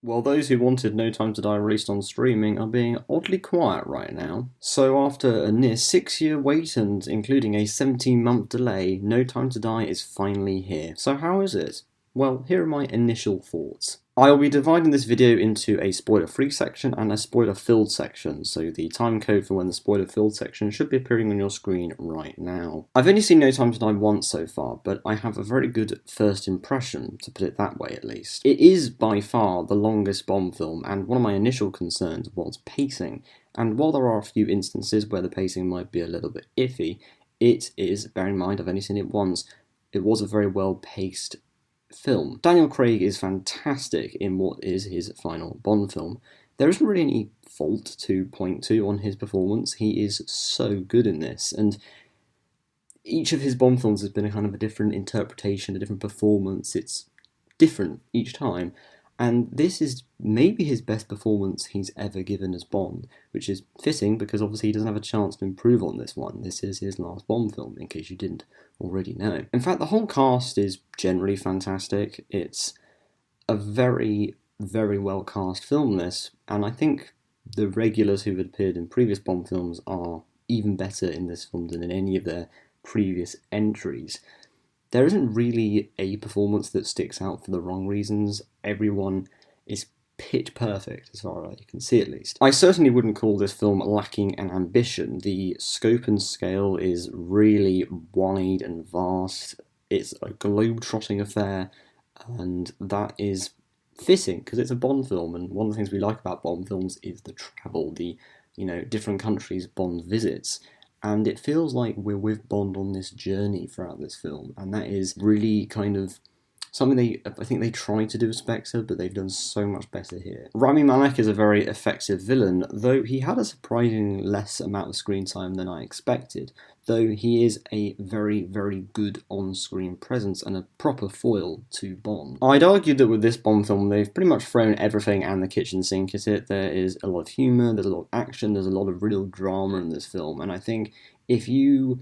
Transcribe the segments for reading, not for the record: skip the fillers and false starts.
Well, those who wanted No Time to Die released on streaming are being oddly quiet right now. So, after a near 6 year wait and including a 17-month delay, No Time to Die is finally here. So, how is it? Well, here are my initial thoughts. I'll be dividing this video into a spoiler-free section and a spoiler-filled section, so the time code for when the spoiler-filled section should be appearing on your screen right now. I've only seen No Time to Die once so far, but I have a very good first impression, to put it that way at least. It is by far the longest Bond film, and one of my initial concerns was pacing, and while there are a few instances where the pacing might be a little bit iffy, it is, bear in mind I've only seen it once, it was a very well-paced film. Daniel Craig is fantastic in what is his final Bond film. There isn't really any fault to point to on his performance. He is so good in this, and each of his Bond films has been a kind of a different interpretation, a different performance. It's different each time, and this is maybe his best performance he's ever given as Bond, which is fitting because obviously he doesn't have a chance to improve on this one. This is his last Bond film, in case you didn't already know. In fact, the whole cast is generally fantastic. It's a very, very well cast film, this, and I think the regulars who have appeared in previous Bond films are even better in this film than in any of their previous entries. There isn't really a performance that sticks out for the wrong reasons. Everyone is pitch perfect, as far as you can see at least. I certainly wouldn't call this film lacking in ambition. The scope and scale is really wide and vast. It's a globe-trotting affair, and that is fitting because it's a Bond film, and one of the things we like about Bond films is the travel, the different countries Bond visits. And it feels like we're with Bond on this journey throughout this film, and that is really kind of something I think they tried to do with Spectre, but they've done so much better here. Rami Malek is a very effective villain, though he had a surprisingly less amount of screen time than I expected, though he is a very, very good on-screen presence and a proper foil to Bond. I'd argue that with this Bond film, they've pretty much thrown everything and the kitchen sink at it. There is a lot of humour, there's a lot of action, there's a lot of real drama in this film, and I think if you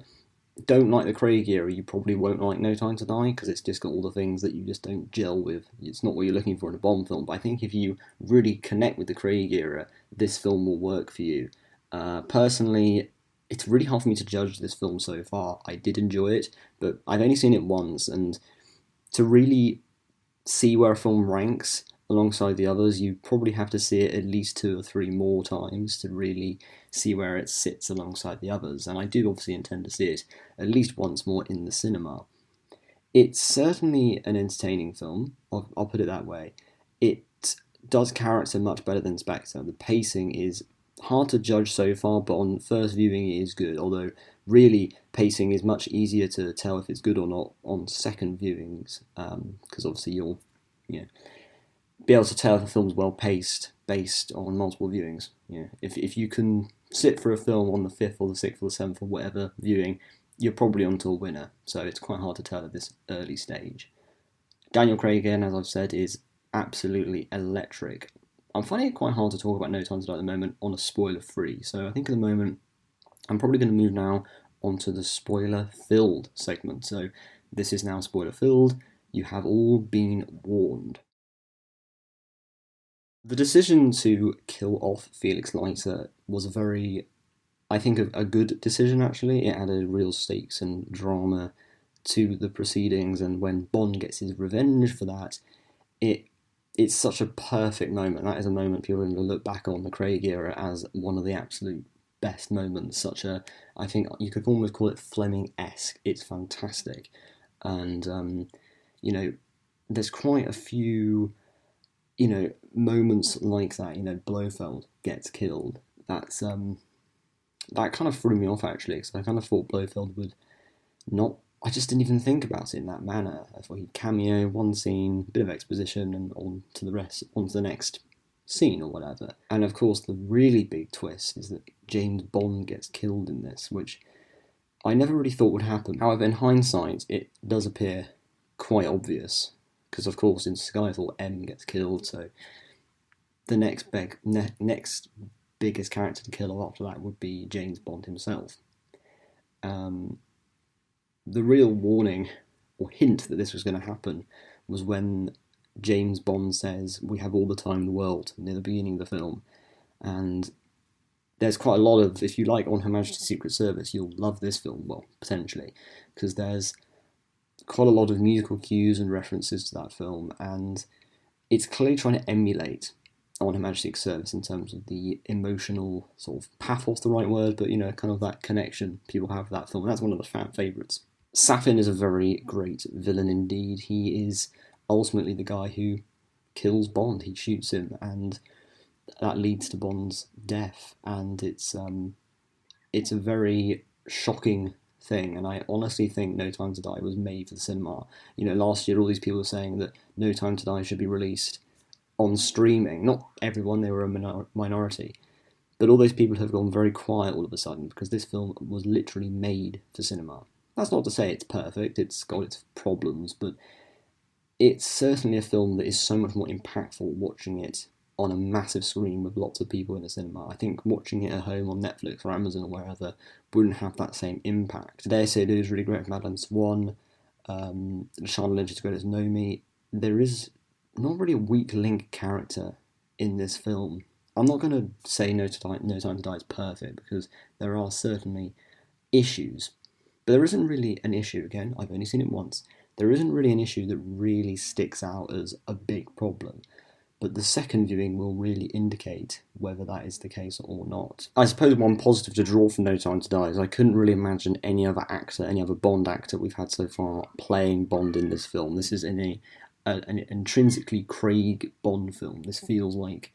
don't like the Craig era, you probably won't like No Time to Die because it's just got all the things that you just don't gel with. It's not what you're looking for in a Bond film, but I think if you really connect with the Craig era, this film will work for you. Personally, it's really hard for me to judge this film so far. I did enjoy it, but I've only seen it once, and to really see where a film ranks alongside the others, you probably have to see it at least 2 or 3 more times to really see where it sits alongside the others. And I do obviously intend to see it at least once more in the cinema. It's certainly an entertaining film, I'll put it that way. It does character much better than Spectre. The pacing is hard to judge so far, but on first viewing it is good, although really pacing is much easier to tell if it's good or not on second viewings, because obviously you'll be able to tell if a film's well paced based on multiple viewings. If you can sit for a film on the 5th or the 6th or the 7th or whatever viewing, you're probably onto a winner, so it's quite hard to tell at this early stage. Daniel Craig, again, as I've said, is absolutely electric. I'm finding it quite hard to talk about No Time to Die at the moment on a spoiler-free, so I think at the moment I'm probably going to move now onto the spoiler-filled segment. So this is now spoiler-filled. You have all been warned. The decision to kill off Felix Leiter was I think, a good decision actually. It added real stakes and drama to the proceedings, and when Bond gets his revenge for that, it's such a perfect moment. That is a moment people are going to look back on the Craig era as one of the absolute best moments. I think you could almost call it Fleming-esque. It's fantastic, and there's quite a few moments like that. Blofeld gets killed. That kind of threw me off actually, because I kind of thought Blofeld would not. I just didn't even think about it in that manner. I thought he'd cameo, one scene, bit of exposition, and on to the rest, on to the next scene or whatever. And of course, the really big twist is that James Bond gets killed in this, which I never really thought would happen. However, in hindsight, it does appear quite obvious, because of course in Skyfall M gets killed, so the next biggest character to kill after that would be James Bond himself. The real warning or hint that this was going to happen was when James Bond says, "We have all the time in the world," near the beginning of the film. And there's quite a lot of, if you like On Her Majesty's Secret Service, you'll love this film, well, potentially, because there's quite a lot of musical cues and references to that film, and it's clearly trying to emulate On Her Majesty's Service in terms of the emotional sort of pathos, the right word, but kind of that connection people have with that film. And that's one of the fan favourites. Safin is a very great villain indeed. He is ultimately the guy who kills Bond. He shoots him, and that leads to Bond's death. And it's a very shocking thing, and I honestly think No Time to Die was made for the cinema. Last year all these people were saying that No Time to Die should be released on streaming. Not everyone, they were a minority. But all those people have gone very quiet all of a sudden because this film was literally made for cinema. That's not to say it's perfect, it's got its problems, but it's certainly a film that is so much more impactful watching it on a massive screen with lots of people in the cinema. I think watching it at home on Netflix or Amazon or wherever wouldn't have that same impact. Dare Say It is really great for Madeline Swan, Charlotte Lynch is great as Nomi. There is not really a weak link character in this film. I'm not going to say No Time to Die is perfect, because there are certainly issues. But there isn't really an issue, again, I've only seen it once, there isn't really an issue that really sticks out as a big problem. But the second viewing will really indicate whether that is the case or not. I suppose one positive to draw from No Time to Die is I couldn't really imagine any other actor, any other Bond actor we've had so far playing Bond in this film. This is an intrinsically Craig Bond film. It feels like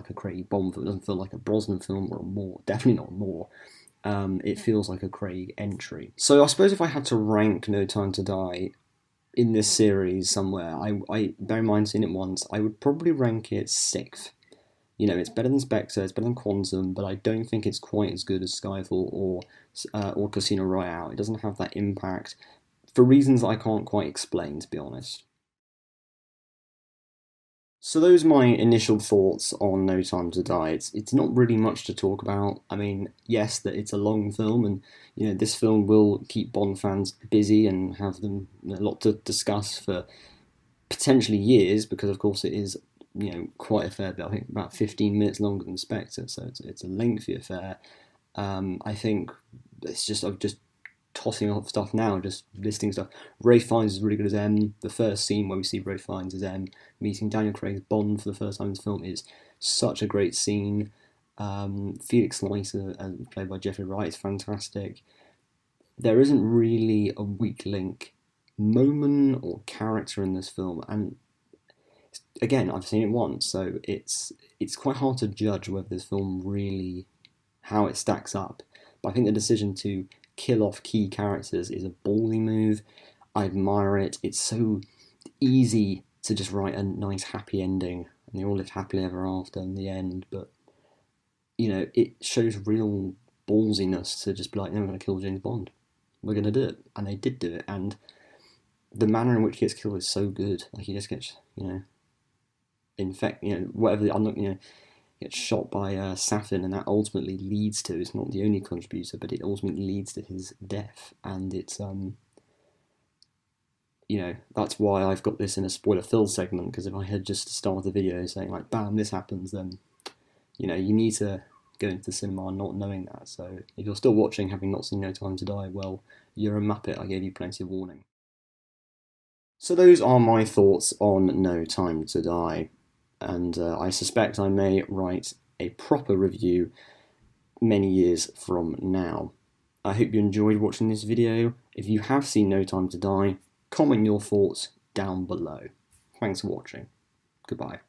a Craig Bond film. It doesn't feel like a Brosnan film or a Moore. Definitely not a Moore. It feels like a Craig entry. So I suppose if I had to rank No Time to Die in this series somewhere, I bear in mind seeing it once, I would probably rank it 6th. It's better than Spectre, it's better than Quantum, but I don't think it's quite as good as Skyfall or Casino Royale. It doesn't have that impact for reasons I can't quite explain, to be honest. So those are my initial thoughts on No Time to Die. It's not really much to talk about. I mean, yes, that it's a long film, and this film will keep Bond fans busy and have them a lot to discuss for potentially years, because of course it is quite a fair bit. I think about 15 minutes longer than Spectre, so it's a lengthy affair. I think I'm just tossing off stuff now, just listing stuff. Ralph Fiennes is really good as M. The first scene where we see Ralph Fiennes as M meeting Daniel Craig's Bond for the first time in this film is such a great scene. Felix Leiter, played by Jeffrey Wright, is fantastic. There isn't really a weak link moment or character in this film, and again, I've seen it once, so it's quite hard to judge whether this film really, how it stacks up. But I think the decision to kill off key characters is a ballsy move. I admire it. It's so easy to just write a nice happy ending and they all lived happily ever after in the end, but it shows real ballsiness to just be like, no, we're going to kill James Bond. We're going to do it. And they did do it, and the manner in which he gets killed is so good. Like, he just gets, whatever, I'm not, gets shot by Safin, and that ultimately leads to, it's not the only contributor, but it ultimately leads to his death. And it's, that's why I've got this in a spoiler-filled segment, because if I had just started the video saying, like, bam, this happens, then, you need to go into the cinema not knowing that. So if you're still watching having not seen No Time to Die, well, you're a muppet. I gave you plenty of warning. So those are my thoughts on No Time to Die, and I suspect I may write a proper review many years from now. I hope you enjoyed watching this video. If you have seen No Time to Die, comment your thoughts down below. Thanks for watching. Goodbye.